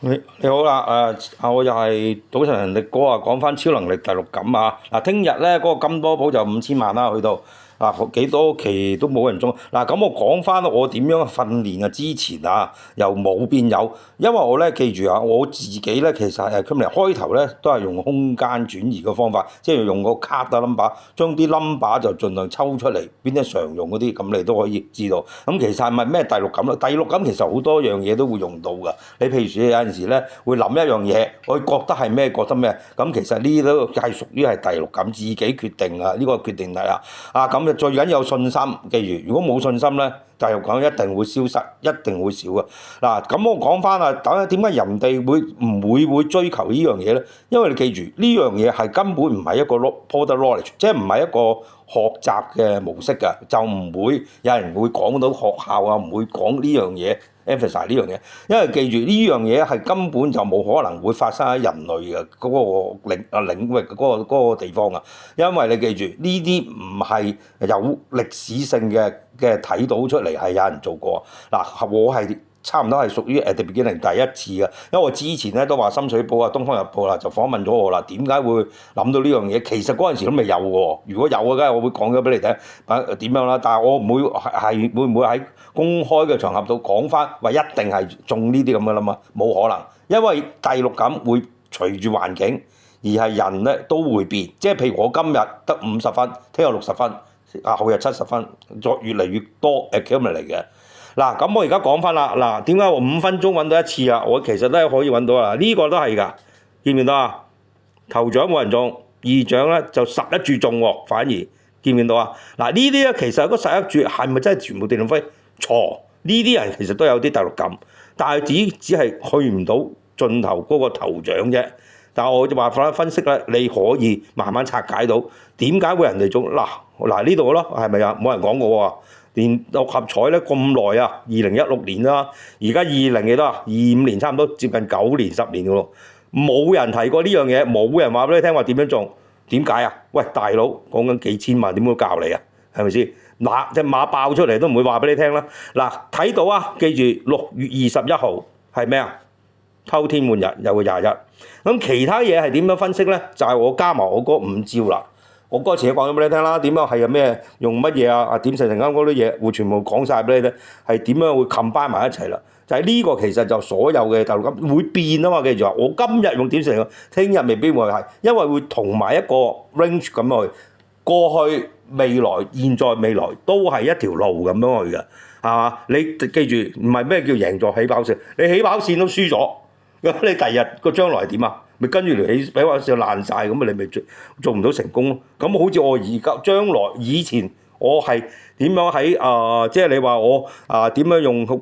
你好啦，我又係賭神人力哥啊，講翻超能力第六感啊！嗱，聽日咧嗰個金多寶就5000萬啦，去到幾多期都冇人中。咁我講翻我點樣訓練啊？之前由冇變有，因為我咧記住我自己咧其實係今日開頭咧都係用空間轉移嘅方法，即係用個卡嘅 number，將啲 number 就盡量抽出嚟，邊啲常用嗰啲，咁你都可以知道。咁其實係咪咩第六感咧？第六感其實好多樣嘢都會用到㗎。你譬如有陣時咧會諗一樣嘢，我覺得係咩，覺得咩，咁其實呢啲都係屬於係第六感，自己決定啊，呢個決定係咁就最緊要有信心。記住，如果冇信心咧，第六感一定會消失，一定會少嘅。咁我講翻點解人哋唔會追求呢樣嘢咧？因為你記住呢樣嘢係根本唔係一個 product knowledge，即係唔係一個學習嘅模式㗎，就唔會有人會講到學校唔會講呢樣嘢。emphasize 呢樣嘢，因為記住呢樣嘢係根本就冇可能會發生喺人類嘅嗰個領域嗰個地方啊！因為你記住呢啲唔係有歷史性嘅睇到出嚟係有人做過。我係差唔多係屬於at the beginning第一次嘅，因為我之前咧都話深水埗東方日報就訪問咗我啦，點解會諗到呢樣嘢？其實嗰陣時都未有喎，如果有嘅，梗係我會講咗俾你聽點樣啦。但係我唔會會唔會喺公開嘅場合度講翻話一定係中呢啲咁嘅啦嘛？冇可能，因為第六感會隨住環境，而係人咧都會變。即係譬如我今日得50分，聽日60分，後日70分，再越嚟越多 accumulate 嚟嘅。咁我而家講翻啦，點解我5分鐘揾到一次啊？我其實都可以揾到啊，呢個都係㗎，見唔見到啊？頭獎冇人中，二獎咧就11注中喎，反而見唔見到啊？呢啲咧其實嗰11注係咪真係全部地龍飛？錯，呢啲人其實都有啲第六感，但係只係去唔到盡頭嗰個頭獎啫。但係我就話分析咧，你可以慢慢拆解到點解會人哋中。呢度咯，係咪啊？冇人講過喎。連六合彩咧咁耐2016年啦，而家20幾多25年，差唔多接近9年10年嘅咯，冇人提過呢樣嘢，冇人話俾你聽話點樣中，點解啊？喂，大佬講緊幾千萬，點會教你啊？係咪先？隻馬爆出嚟都唔會話俾你聽啦。睇到記住6月21號係咩啊？偷天換日有個21。咁其他嘢係點樣分析咧？就係我加埋我嗰5招啦。我嗰次講咗俾你聽啦，點樣係咩用乜嘢點成啱嗰啲嘢，會全部講晒俾你聽，係點樣會 combine 埋一齊啦？就係呢個其實就所有嘅第六感會變啊嘛，記住話，我今日用點成，聽日未必會係，因為會同埋一個 range 咁去，過去、未來、現在、未來都係一條路咁樣去嘅，係嘛？你記住唔係咩叫贏在起跑線，你起跑線都輸咗，咁你第日個將來點啊？咪跟住條起跑線爛晒，咁你咪做唔到成功咯。咁好似我而家將來以前我係點樣喺即係你話我點樣用嗰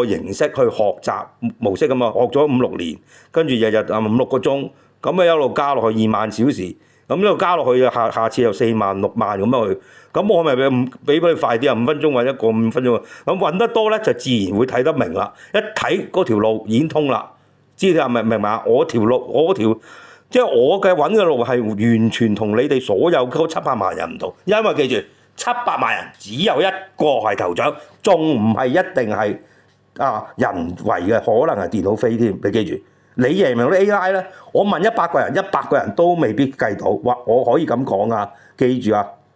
個形式去學習模式咁學咗5-6年，跟住日日5-6個鐘，咁一路加落去2萬小時，咁一路加落去下次又4萬6萬咁樣去，咁我咪俾你快啲5分鐘揾一個5分鐘，咁揾得多咧就自然會睇得明啦，一睇嗰條路已經通啦。知你明唔明啊？我條路，即係我嘅揾嘅路係完全同你哋所有嗰700萬人唔同，因為記住700萬人只有一個係頭獎，仲唔係一定係人為嘅，可能係電腦飛添。你記住，你贏唔贏到 AI 咧？我問100個人，100個人都未必計到。我可以咁講啊，記住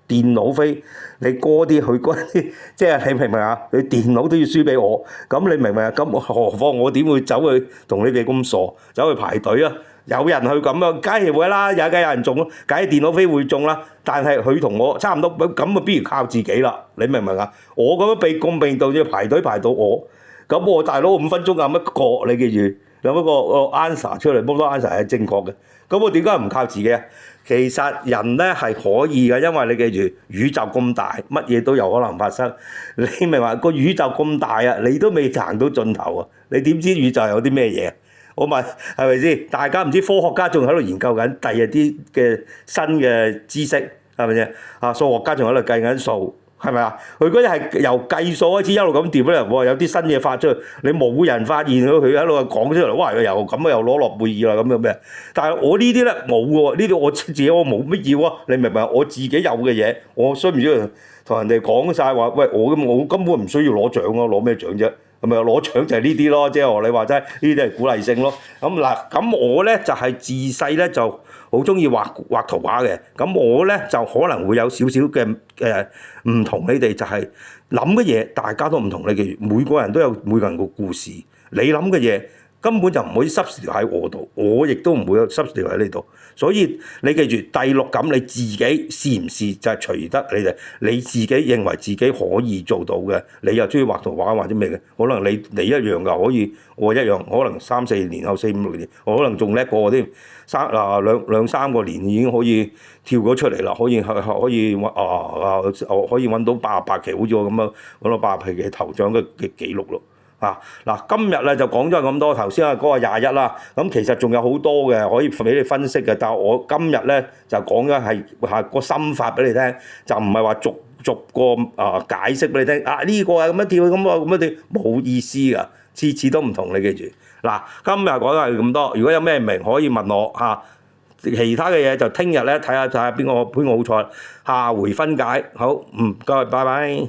電腦飛，你嗰啲佢嗰啲，即係你明唔明啊？你電腦都要輸俾我，咁你明唔明啊？咁何況我點會走去同你哋咁傻走去排隊啊？有人去咁梗係會啦，有人中咯，梗係電腦飛會中啦。但係佢同我差唔多，咁不如靠自己啦。你明唔明啊？我咁樣被公平到要排隊排到我，咁我大佬5分鐘有乜個？你記住有一個 answer 出嚟，冇多 answer 係正確嘅。咁我點解唔靠自己啊？其實人咧係可以嘅，因為你記住宇宙咁大，乜嘢都有可能發生。你明話個宇宙咁大你都未行到盡頭啊！你點知宇宙有啲咩嘢？我問係咪先？大家唔知，科學家仲喺度研究緊第二啲嘅新嘅知識，係咪先？數學家仲喺度計緊數。係咪啊？佢嗰啲係由計數開始一路咁調咧，有啲新嘢發出去，你冇人發現佢喺度講出嚟，哇！又咁又攞諾貝爾啦咁樣咩？但係我呢啲咧冇喎，呢啲我自己我冇乜要啊！你明唔明？我自己有嘅嘢，我需唔需要同人哋講晒話？喂，我根本唔需要攞獎啊！攞咩獎啫？係咪攞獎就係呢啲咯？即係我你話齋，呢啲係鼓勵性咯。咁嗱，咁我咧就係自細咧就好中意畫圖畫嘅。咁我咧就可能會有少少嘅唔同你哋，就係諗嘅嘢大家都唔同。你記住，每個人都有每個人個故事。你諗嘅嘢根本就唔可以 substitute 喺我度，我亦都唔會有 substitute 喺呢度。所以你記住，第六感你自己試唔試就係隨得你哋。你自己認為自己可以做到嘅，你又中意畫圖畫或者咩嘅，可能你一樣㗎，可以我一樣，可能3-4年後4-5-6年，我可能仲叻過我添。兩三個年已經可以跳咗出嚟啦，可以可以揾到88期，好似我咁樣揾到88期嘅頭獎嘅記錄咯。嗱，今日咧就講咗咁多，頭先嗰個21啦，咁其實仲有好多嘅可以俾你分析嘅，但係我今日咧就講咗係個心法俾你聽，就唔係話逐個解釋俾你聽。呢個係咁樣跳，咁樣跳，冇意思㗎，次次都唔同，你記住。嗱，今日講係咁多，如果有咩唔明可以問我嚇，其他嘅嘢就聽日咧睇下邊個好彩，下回分解。好，唔該，拜拜。